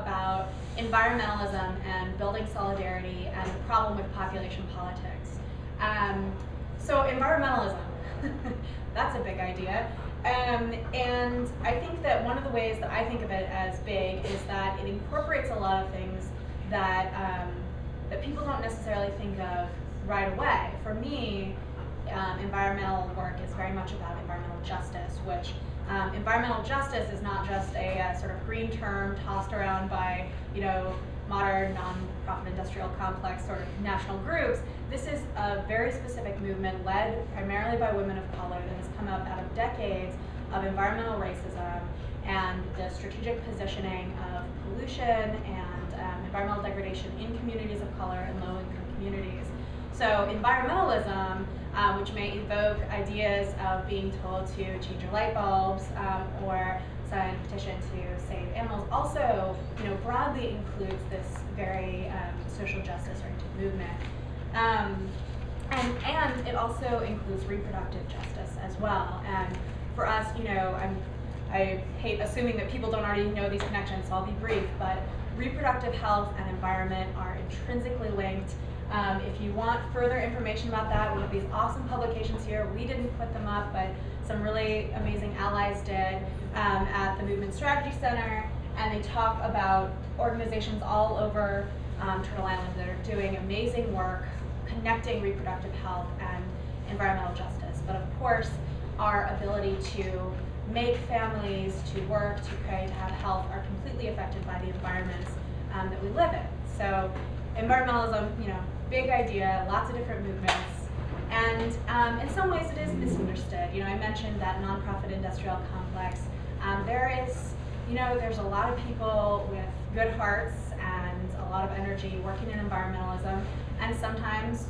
about environmentalism and building solidarity and the problem with population politics. So environmentalism, that's a big idea. And I think that one of the ways that I think of it as big is that it incorporates a lot of things that, that people don't necessarily think of right away. For me, environmental work is very much about environmental justice, which environmental justice is not just a sort of green term tossed around by, modern non-profit industrial complex sort of national groups. This is a very specific movement led primarily by women of color that has come up out of decades of environmental racism and the strategic positioning of pollution and environmental degradation in communities of color and low-income communities. So environmentalism, which may evoke ideas of being told to change your light bulbs or sign a petition to save animals, also broadly includes this very social justice-oriented movement. And it also includes reproductive justice as well. And for us, I hate assuming that people don't already know these connections, so I'll be brief, but reproductive health and environment are intrinsically linked. If you want further information about that, we have these awesome publications here. We didn't put them up, but some really amazing allies did at the Movement Strategy Center, and they talk about organizations all over Turtle Island that are doing amazing work connecting reproductive health and environmental justice. But of course, our ability to make families, to work, to pray, to have health are completely affected by the environments that we live in. So environmentalism, big idea, lots of different movements, and in some ways it is misunderstood. I mentioned that nonprofit industrial complex. There's a lot of people with good hearts and a lot of energy working in environmentalism, and sometimes,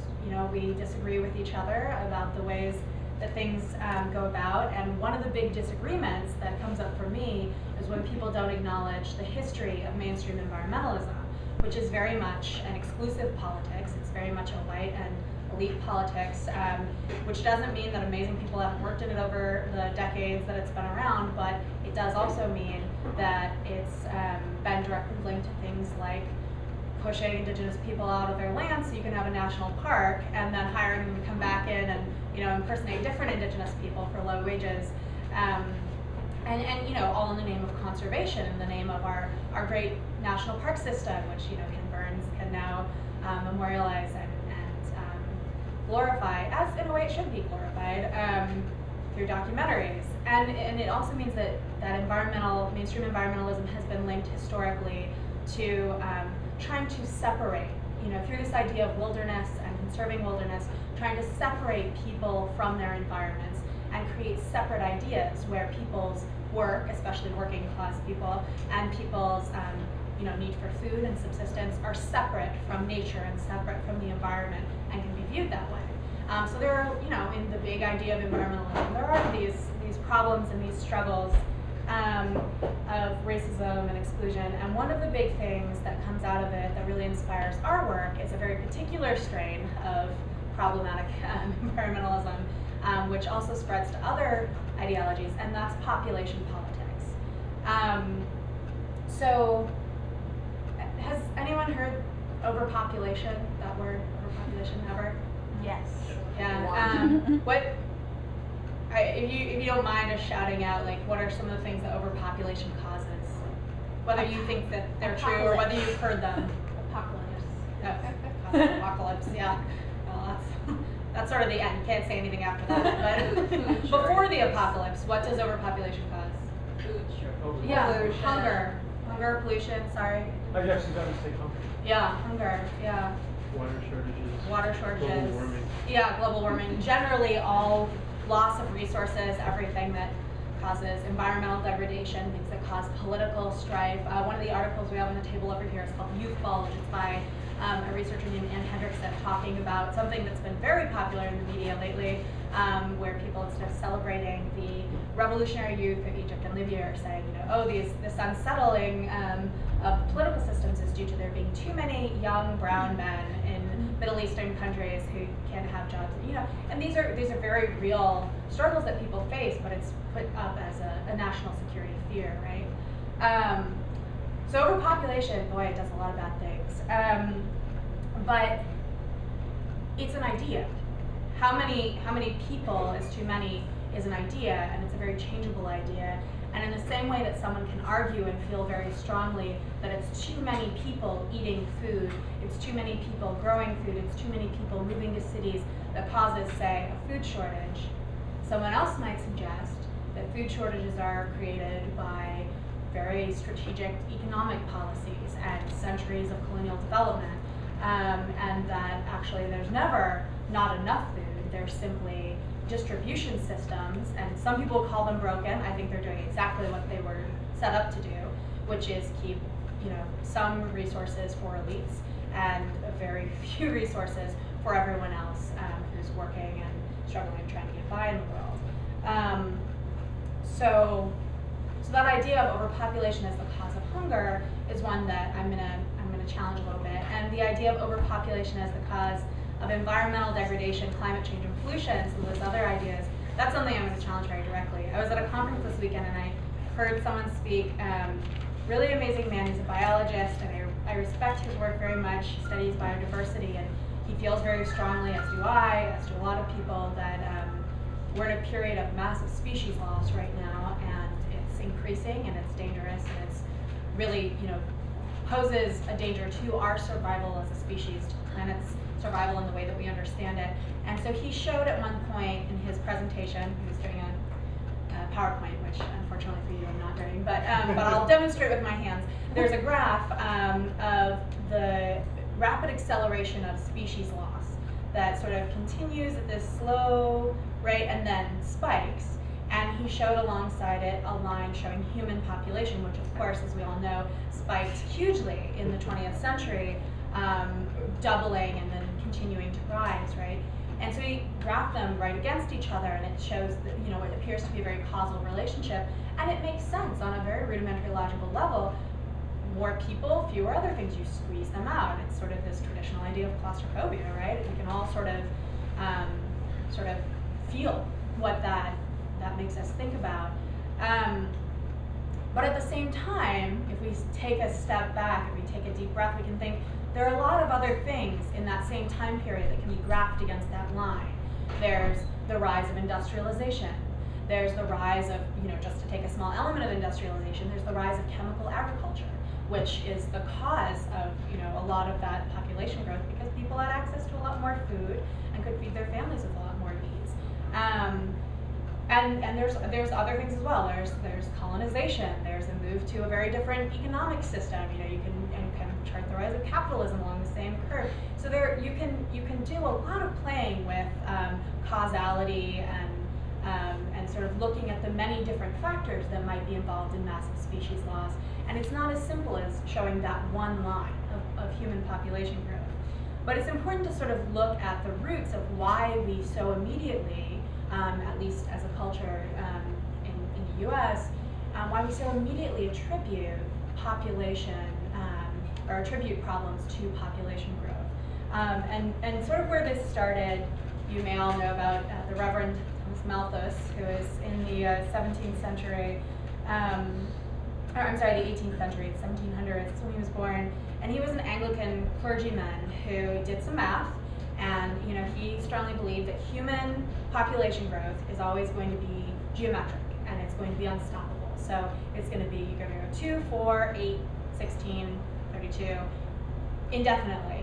we disagree with each other about the ways that things go about, and one of the big disagreements that comes up for me is when people don't acknowledge the history of mainstream environmentalism, which is very much an exclusive politics. It's very much a white and elite politics, which doesn't mean that amazing people haven't worked in it over the decades that it's been around, but it does also mean that it's been directly linked to things like pushing indigenous people out of their land so you can have a national park, and then hiring them to come back in and impersonate different indigenous people for low wages. And all in the name of conservation, in the name of our great national park system, which Ken Burns can now memorialize and glorify, as in a way it should be glorified through documentaries. And it also means that mainstream environmentalism has been linked historically to trying to separate, through this idea of wilderness and conserving wilderness, trying to separate people from their environments and create separate ideas where people's work, especially working class people, and people's need for food and subsistence are separate from nature and separate from the environment and can be viewed that way. So there are, in the big idea of environmentalism, there are these problems and these struggles of racism and exclusion. And one of the big things that comes out of it that really inspires our work is a very particular strain of problematic environmentalism, which also spreads to other ideologies, and that's population politics. So has anyone heard overpopulation, that word, overpopulation, ever? Yes. Yeah. If you don't mind us shouting out, what are some of the things that overpopulation causes? Whether you think that they're true or whether you've heard them. Apocalypse. Oh, apocalypse, yeah. Well, that's sort of the end. You can't say anything after that. But before the apocalypse, what does overpopulation cause? Food shortage. Yeah, Pollution. Hunger, pollution, sorry. I've actually got to stay hungry. Yeah, hunger, yeah. Water shortages. Global warming. Yeah, global warming. Generally, all loss of resources, everything that causes environmental degradation, things that cause political strife. One of the articles we have on the table over here is called Youth Bulge. It's by a researcher named Ann Hendrickson, talking about something that's been very popular in the media lately, where people, instead of celebrating the revolutionary youth of Egypt and Libya, are saying, this unsettling of political systems is due to there being too many young brown men in Middle Eastern countries who can't have jobs. And these are very real struggles that people face, but it's put up as a national security fear, right? So overpopulation, boy, it does a lot of bad things. But it's an idea. How many people is too many is an idea, and it's a very changeable idea. And in the same way that someone can argue and feel very strongly that it's too many people eating food, it's too many people growing food, it's too many people moving to cities that causes, say, a food shortage, someone else might suggest that food shortages are created by very strategic economic policies and centuries of colonial development, and that actually there's never not enough food. There's simply distribution systems, and some people call them broken. I think they're doing exactly what they were set up to do, which is keep, some resources for elites and very few resources for everyone else who's working and struggling, trying to get by in the world. So that idea of overpopulation as the cause of hunger is one that I'm gonna challenge a little bit, and the idea of overpopulation as the cause of environmental degradation, climate change, and pollution, some of those other ideas, that's something I'm going to challenge very directly. I was at a conference this weekend and I heard someone speak, really amazing man, he's a biologist, and I respect his work very much. He studies biodiversity, and he feels very strongly, as do I, as do a lot of people, that we're in a period of massive species loss right now, and it's increasing, and it's dangerous, and it's really, poses a danger to our survival as a species, to the planet's survival in the way that we understand it. And so he showed at one point in his presentation, he was doing a PowerPoint, which unfortunately for you I'm not doing, but I'll demonstrate with my hands. There's a graph of the rapid acceleration of species loss that sort of continues at this slow rate and then spikes. And he showed alongside it a line showing human population, which of course, as we all know, spiked hugely in the 20th century, doubling and then continuing to rise, right? And so he graphed them right against each other, and it shows that, it appears to be a very causal relationship, and it makes sense on a very rudimentary logical level. More people, fewer other things, you squeeze them out. It's sort of this traditional idea of claustrophobia, right? We can all sort of feel what that makes us think about. But at the same time, if we take a step back, if we take a deep breath, we can think there are a lot of other things in that same time period that can be graphed against that line. There's the rise of industrialization. There's the rise of, just to take a small element of industrialization, there's the rise of chemical agriculture, which is the cause of, a lot of that population growth, because people had access to a lot more food and could feed their families with a lot more ease. And there's other things as well. There's colonization. There's a move to a very different economic system. You can kind of chart the rise of capitalism along the same curve. So you can do a lot of playing with causality and sort of looking at the many different factors that might be involved in massive species loss. And it's not as simple as showing that one line of human population growth. But it's important to sort of look at the roots of why we so immediately, at least as a culture in the US, why we so immediately attribute population or attribute problems to population growth. And sort of where this started, you may all know about the Reverend Thomas Malthus, who is in the 17th century, the 18th century, the 1700s, that's when he was born. And he was an Anglican clergyman who did some math, and he strongly believed that human population growth is always going to be geometric, and it's going to be unstoppable. So it's going to be, you're going to go 2, 4, 8, 16, 32, indefinitely.